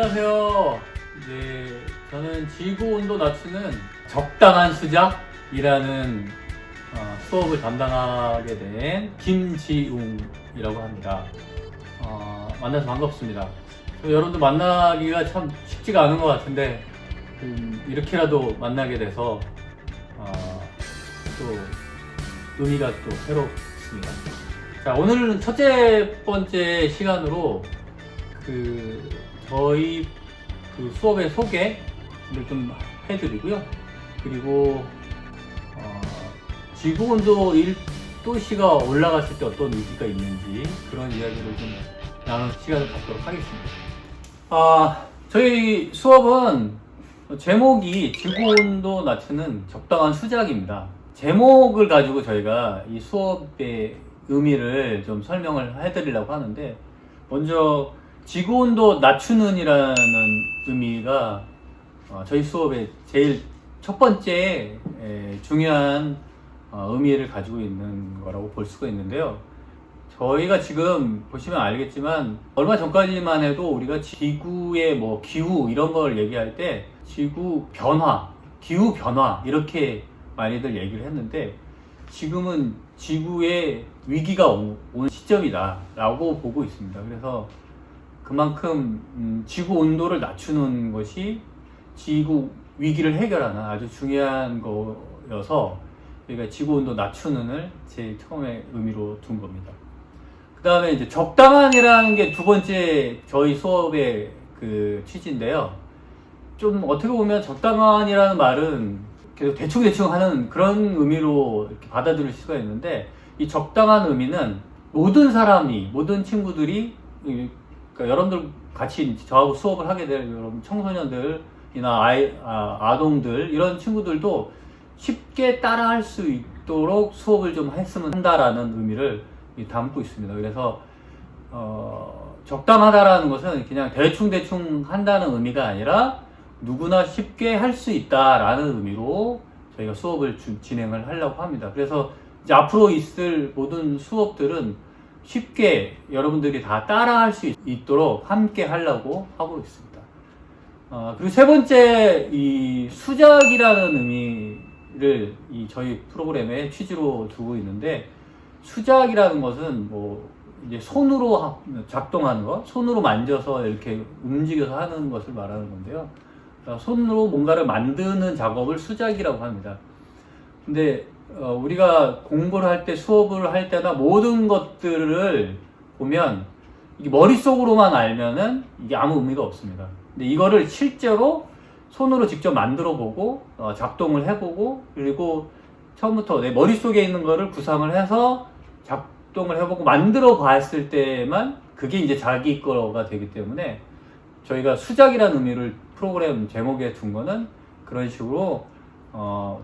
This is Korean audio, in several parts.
안녕하세요. 저는 지구 온도 낮추는 적당한 수작이라는 수업을 담당하게 된 김지웅이라고 합니다. 만나서 반갑습니다. 여러분들 만나기가 참 쉽지가 않은 것 같은데 이렇게라도 만나게 돼서 또 의미가 또 새롭습니다. 자, 오늘은 첫째 번째 시간으로 저희 수업의 소개를 좀 해드리고요. 그리고 지구온도 1도씨가 올라갔을 때 어떤 의미가 있는지 그런 이야기를 좀 나눌 시간을 갖도록 하겠습니다. 저희 수업은 제목이 지구온도 낮추는 적당한 수작입니다. 제목을 가지고 저희가 이 수업의 의미를 좀 설명을 해드리려고 하는데, 먼저 지구온도 낮추는 이라는 의미가 저희 수업의 제일 첫 번째 중요한 의미를 가지고 있는 거라고 볼 수가 있는데요. 저희가 지금 보시면 알겠지만 얼마 전까지만 해도 우리가 지구의 기후 이런 걸 얘기할 때 지구 변화, 기후 변화 이렇게 많이들 얘기를 했는데, 지금은 지구의 위기가 온 시점이다 라고 보고 있습니다. 그래서 그만큼 지구 온도를 낮추는 것이 지구 위기를 해결하는 아주 중요한 거여서 우리가 지구 온도 낮추는을 제일 처음에 의미로 둔 겁니다. 그 다음에 이제 적당한이라는 게 두 번째 저희 수업의 취지인데요. 좀 어떻게 보면 적당한이라는 말은 계속 대충 하는 그런 의미로 이렇게 받아들일 수가 있는데, 이 적당한 의미는 모든 친구들이, 그러니까 여러분들 같이 저하고 수업을 하게 될 여러분 청소년들이나 아동들 이런 친구들도 쉽게 따라할 수 있도록 수업을 좀 했으면 한다라는 의미를 담고 있습니다. 그래서 적당하다라는 것은 그냥 대충 한다는 의미가 아니라 누구나 쉽게 할 수 있다라는 의미로 저희가 수업을 진행을 하려고 합니다. 그래서 이제 앞으로 있을 모든 수업들은 쉽게 여러분들이 다 따라할 수 있도록 함께 하려고 하고 있습니다. 그리고 세 번째, 이 수작이라는 의미를 저희 프로그램의 취지로 두고 있는데, 수작이라는 것은 이제 손으로 작동하는 것, 손으로 만져서 이렇게 움직여서 하는 것을 말하는 건데요. 손으로 뭔가를 만드는 작업을 수작이라고 합니다. 근데 우리가 공부를 할 때, 수업을 할 때나 모든 것들을 보면 이게 머릿속으로만 알면은 이게 아무 의미가 없습니다. 근데 이거를 실제로 손으로 직접 만들어 보고 작동을 해보고, 그리고 처음부터 내 머릿속에 있는 거를 구상을 해서 작동을 해보고 만들어 봤을 때만 그게 이제 자기 거가 되기 때문에, 저희가 수작이라는 의미를 프로그램 제목에 둔 거는 그런 식으로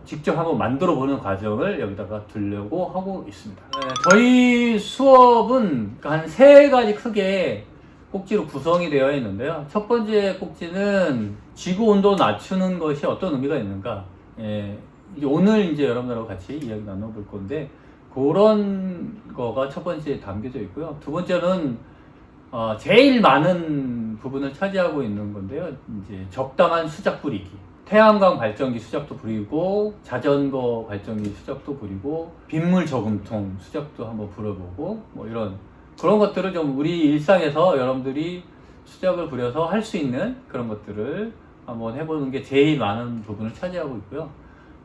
직접 한번 만들어 보는 과정을 여기다가 두려고 하고 있습니다. 저희 수업은 한 세 가지 크게 꼭지로 구성이 되어 있는데요. 첫 번째 꼭지는 지구 온도 낮추는 것이 어떤 의미가 있는가. 이제 오늘 이제 여러분들하고 같이 이야기 나눠볼 건데, 그런 거가 첫 번째에 담겨져 있고요. 두 번째는 제일 많은 부분을 차지하고 있는 건데요. 이제 적당한 수작 부리기. 태양광 발전기 수작도 부리고, 자전거 발전기 수작도 부리고, 빗물 저금통 수작도 한번 부려보고, 그런 것들을 좀 우리 일상에서 여러분들이 수작을 부려서 할 수 있는 그런 것들을 한번 해보는 게 제일 많은 부분을 차지하고 있고요.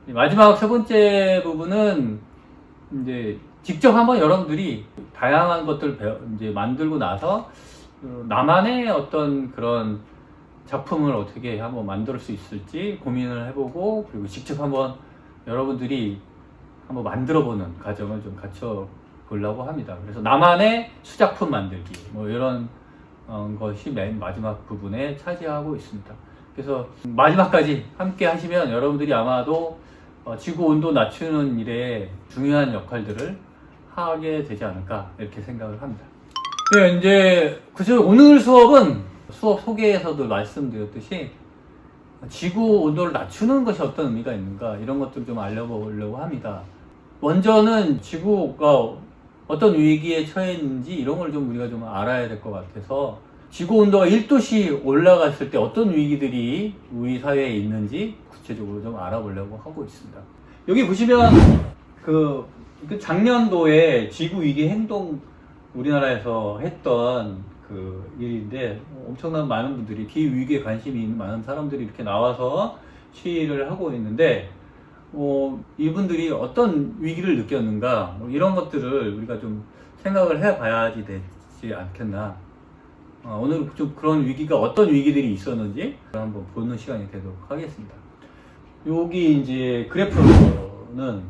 마지막 세 번째 부분은 이제 직접 한번 여러분들이 다양한 것들을 이제 만들고 나서 나만의 어떤 그런 작품을 어떻게 한번 만들 수 있을지 고민을 해보고, 그리고 직접 한번 여러분들이 한번 만들어보는 과정을 좀 갖춰 보려고 합니다. 그래서 나만의 수작품 만들기 이런 것이 맨 마지막 부분에 차지하고 있습니다. 그래서 마지막까지 함께 하시면 여러분들이 아마도 지구 온도 낮추는 일에 중요한 역할들을 하게 되지 않을까 이렇게 생각을 합니다. 네, 이제 오늘 수업은 수업 소개에서도 말씀드렸듯이 지구 온도를 낮추는 것이 어떤 의미가 있는가 이런 것들 좀 알려보려고 합니다. 먼저는 지구가 어떤 위기에 처해 있는지 이런 걸 좀 우리가 좀 알아야 될 것 같아서 지구 온도가 1도씩 올라갔을 때 어떤 위기들이 우리 사회에 있는지 구체적으로 좀 알아보려고 하고 있습니다. 여기 보시면 그 작년도에 지구 위기 행동 우리나라에서 했던 그 일인데 엄청난 많은 분들이 기후위기에 관심이 있는 많은 사람들이 이렇게 나와서 시위를 하고 있는데 이분들이 어떤 위기를 느꼈는가 이런 것들을 우리가 좀 생각을 해봐야지 되지 않겠나. 오늘 좀 그런 위기가 어떤 위기들이 있었는지 한번 보는 시간이 되도록 하겠습니다. 여기 이제 그래프는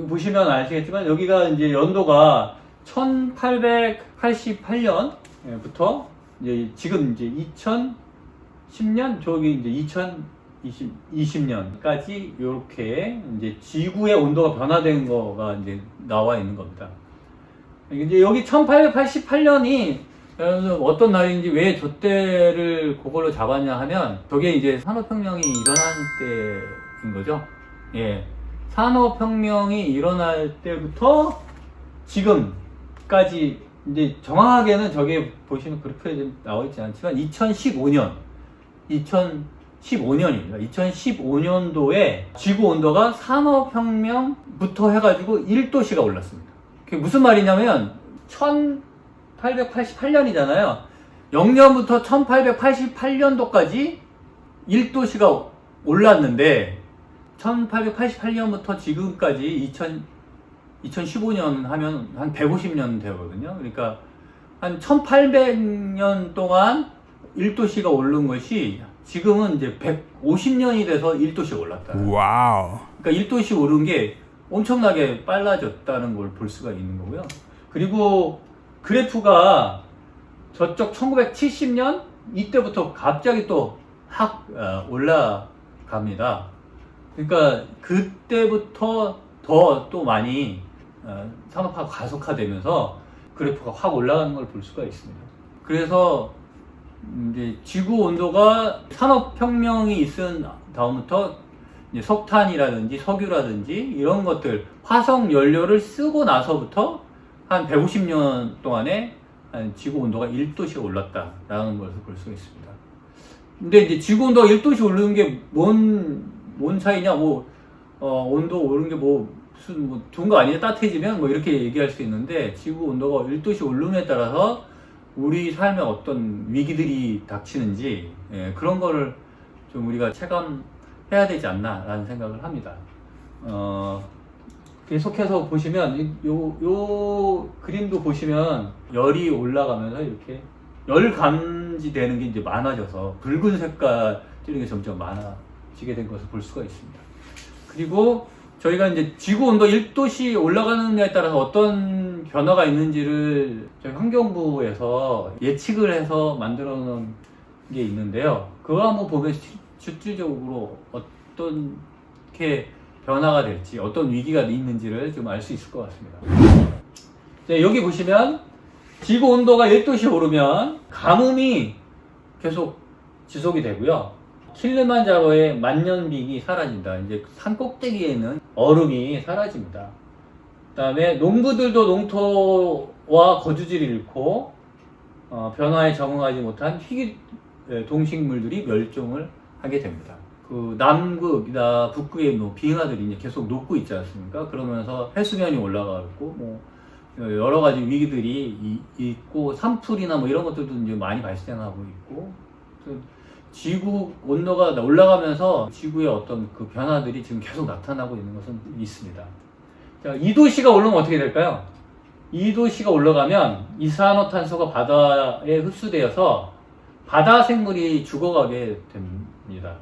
보시면 아시겠지만 여기가 이제 연도가 1888년부터 이제 지금 이제 2010년 저기 이제 2020년까지 이렇게 이제 지구의 온도가 변화된 거가 이제 나와 있는 겁니다. 이제 여기 1888년이 어떤 날인지 왜 저 때를 그걸로 잡았냐 하면 저게 이제 산업혁명이 일어난 때인 거죠. 예. 산업혁명이 일어날 때부터 지금까지 이제 정확하게는 저게 보시면 그래프에 나와 있지 않지만 2015년입니다. 2015년도에 지구 온도가 산업혁명부터 해가지고 1도씨가 올랐습니다. 그게 무슨 말이냐면 1888년이잖아요. 0년부터 1888년도까지 1도씨가 올랐는데 1888년부터 지금까지 2015년 하면 한 150년 되거든요. 그러니까 한 1800년 동안 1도씨가 오른 것이 지금은 이제 150년이 돼서 1도씩 올랐다. 와우. 그러니까 1도씩 오른 게 엄청나게 빨라졌다는 걸 볼 수가 있는 거고요. 그리고 그래프가 저쪽 1970년 이때부터 갑자기 또 확 올라갑니다. 그러니까 그때부터 더 또 많이 산업화가 가속화되면서 그래프가 확 올라가는 걸 볼 수가 있습니다. 그래서 이제 지구 온도가 산업혁명이 있은 다음부터 이제 석탄이라든지 석유라든지 이런 것들 화석 연료를 쓰고 나서부터 한 150년 동안에 지구 온도가 1도씩 올랐다라는 것을 볼 수 있습니다. 근데 이제 지구 온도가 1도씩 오르는 게 뭔 차이냐, 온도 오르는 게 무슨 좋은 거 아니냐, 따뜻해지면 이렇게 얘기할 수 있는데 지구 온도가 1도씩 오름에 따라서 우리 삶에 어떤 위기들이 닥치는지 그런 거를 좀 우리가 체감해야 되지 않나라는 생각을 합니다. 계속해서 보시면 요 그림도 보시면 열이 올라가면서 이렇게 열 감지되는 게 이제 많아져서 붉은 색깔 띠는 게 점점 많아지게 된 것을 볼 수가 있습니다. 그리고 저희가 이제 지구 온도 1도씩 올라가는 데에 따라서 어떤 변화가 있는지를 저희 환경부에서 예측을 해서 만들어 놓은 게 있는데요. 그거 한번 보면 실질적으로 어떻게 변화가 될지, 어떤 위기가 있는지를 좀 알 수 있을 것 같습니다. 네, 여기 보시면 지구 온도가 1도씩 오르면 가뭄이 계속 지속이 되고요. 킬리만자로의 만년빙이 사라진다. 이제 산 꼭대기에 있는 얼음이 사라집니다. 그 다음에 농부들도 농토와 거주지를 잃고 변화에 적응하지 못한 희귀 동식물들이 멸종을 하게 됩니다. 그 남극이나 북극의 빙하들이 이제 계속 녹고 있지 않습니까? 그러면서 해수면이 올라가고 여러 가지 위기들이 있고 산불이나 이런 것들도 이제 많이 발생하고 있고 지구 온도가 올라가면서 지구의 어떤 그 변화들이 지금 계속 나타나고 있는 것은 있습니다. 자, 2도씨가 올라가면 어떻게 될까요? 2도씨가 올라가면 이산화탄소가 바다에 흡수되어서 바다 생물이 죽어가게 됩니다.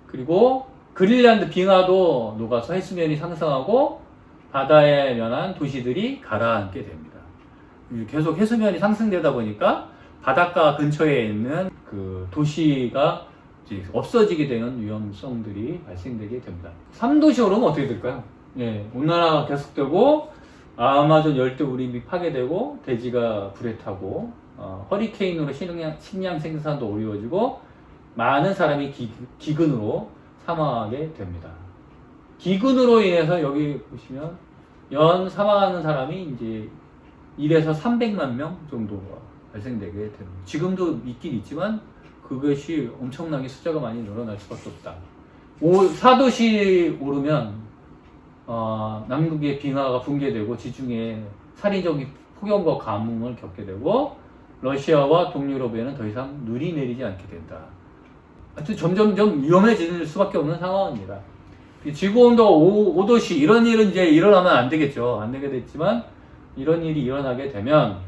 그리고 그린란드 빙하도 녹아서 해수면이 상승하고 바다에 면한 도시들이 가라앉게 됩니다. 계속 해수면이 상승되다 보니까 바닷가 근처에 있는 그 도시가 이제 없어지게 되는 위험성들이 발생되게 됩니다. 3도시 오르면 어떻게 될까요? 온난화가 계속되고 아마존 열대우림이 파괴되고 대지가 불에 타고 허리케인으로 식량 생산도 어려워지고 많은 사람이 기근으로 사망하게 됩니다. 기근으로 인해서 여기 보시면 연 사망하는 사람이 이제 1에서 300만 명 정도가 발생되게 됩니다. 지금도 있긴 있지만 그것이 엄청나게 숫자가 많이 늘어날 수밖에 없다. 4도시 오르면 남극의 빙하가 붕괴되고 지중해 살인적인 폭염과 가뭄을 겪게 되고 러시아와 동유럽에는 더 이상 눈이 내리지 않게 된다. 하여튼 점점점 위험해질 수밖에 없는 상황입니다. 지구온도가 5도씨 이런 일은 이제 일어나면 안 되겠죠. 안 되게 됐지만 이런 일이 일어나게 되면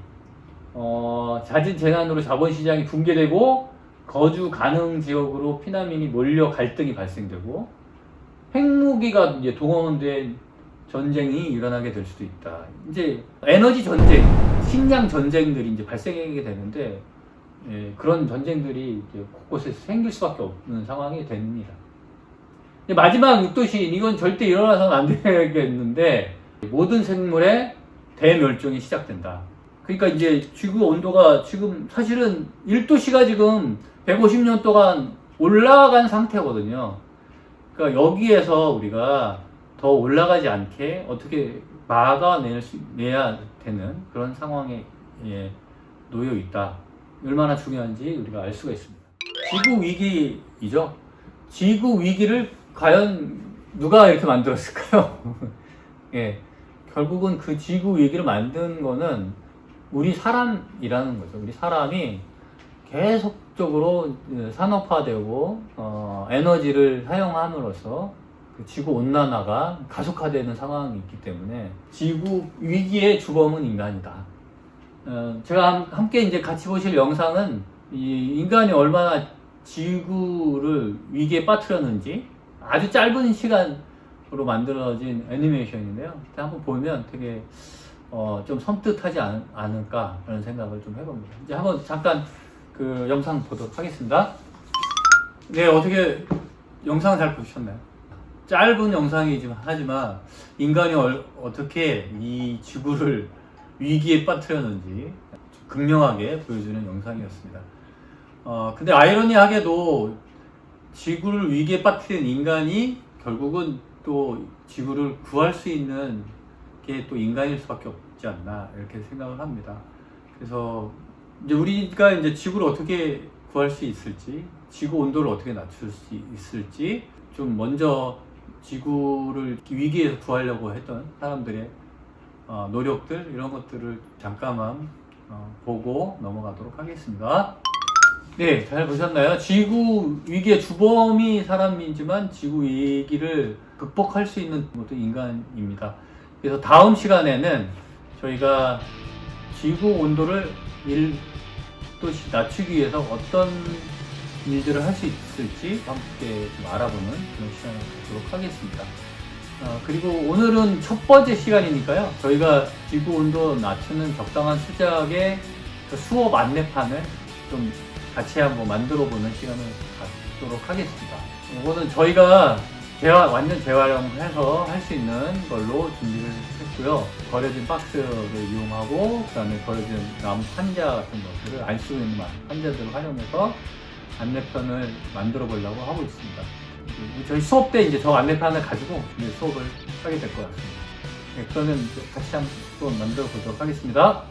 잦은 재난으로 자본시장이 붕괴되고 거주 가능 지역으로 피난민이 몰려 갈등이 발생되고 핵무기가 이제 동원된 전쟁이 일어나게 될 수도 있다. 이제 에너지 전쟁, 식량 전쟁들이 이제 발생하게 되는데 그런 전쟁들이 이제 곳곳에서 생길 수밖에 없는 상황이 됩니다. 마지막 6도시인 이건 절대 일어나서는 안 되겠는데 모든 생물의 대멸종이 시작된다. 그러니까 이제 지구 온도가 지금 사실은 1도씨가 지금 150년 동안 올라간 상태거든요. 그러니까 여기에서 우리가 더 올라가지 않게 어떻게 막아내야 되는 그런 상황에 놓여 있다. 얼마나 중요한지 우리가 알 수가 있습니다. 지구 위기이죠. 지구 위기를 과연 누가 이렇게 만들었을까요? 결국은 그 지구 위기를 만든 거는 우리 사람이라는 거죠. 우리 사람이 계속적으로 산업화되고 에너지를 사용함으로써 그 지구 온난화가 가속화되는 상황이 있기 때문에 지구 위기의 주범은 인간이다. 제가 함께 이제 같이 보실 영상은 이 인간이 얼마나 지구를 위기에 빠뜨렸는지 아주 짧은 시간으로 만들어진 애니메이션인데요. 한번 보면 되게 좀 섬뜩하지 않을까 라는 생각을 좀 해봅니다. 이제 한번 잠깐 그 영상 보도록 하겠습니다. 네, 어떻게 영상 잘 보셨나요? 짧은 영상이지만 하지만 인간이 어떻게 이 지구를 위기에 빠뜨렸는지 극명하게 보여주는 영상이었습니다. 근데 아이러니하게도 지구를 위기에 빠뜨린 인간이 결국은 또 지구를 구할 수 있는 게 또 인간일 수밖에 없지 않나 이렇게 생각을 합니다. 그래서 이제 우리가 이제 지구를 어떻게 구할 수 있을지, 지구 온도를 어떻게 낮출 수 있을지 좀 먼저 지구를 위기에서 구하려고 했던 사람들의 노력들 이런 것들을 잠깐만 보고 넘어가도록 하겠습니다. 네, 잘 보셨나요? 지구 위기의 주범이 사람이지만 지구 위기를 극복할 수 있는 것도 인간입니다. 그래서 다음 시간에는 저희가 지구 온도를 1도씩 낮추기 위해서 어떤 일들을 할 수 있을지 함께 좀 알아보는 그런 시간을 갖도록 하겠습니다. 그리고 오늘은 첫 번째 시간이니까요. 저희가 지구 온도 낮추는 적당한 수작의 그 수업 안내판을 좀 같이 한번 만들어 보는 시간을 갖도록 하겠습니다. 이거는 저희가 완전 재활용해서 할 수 있는 걸로 준비를 했고요. 버려진 박스를 이용하고 그 다음에 버려진 나무 판자 같은 것들을 안 쓰고 있는 판자들을 활용해서 안내편을 만들어 보려고 하고 있습니다. 저희 수업 때 이제 저 안내편을 가지고 이제 수업을 하게 될 것 같습니다. 네, 그러면 같이 한번 만들어 보도록 하겠습니다.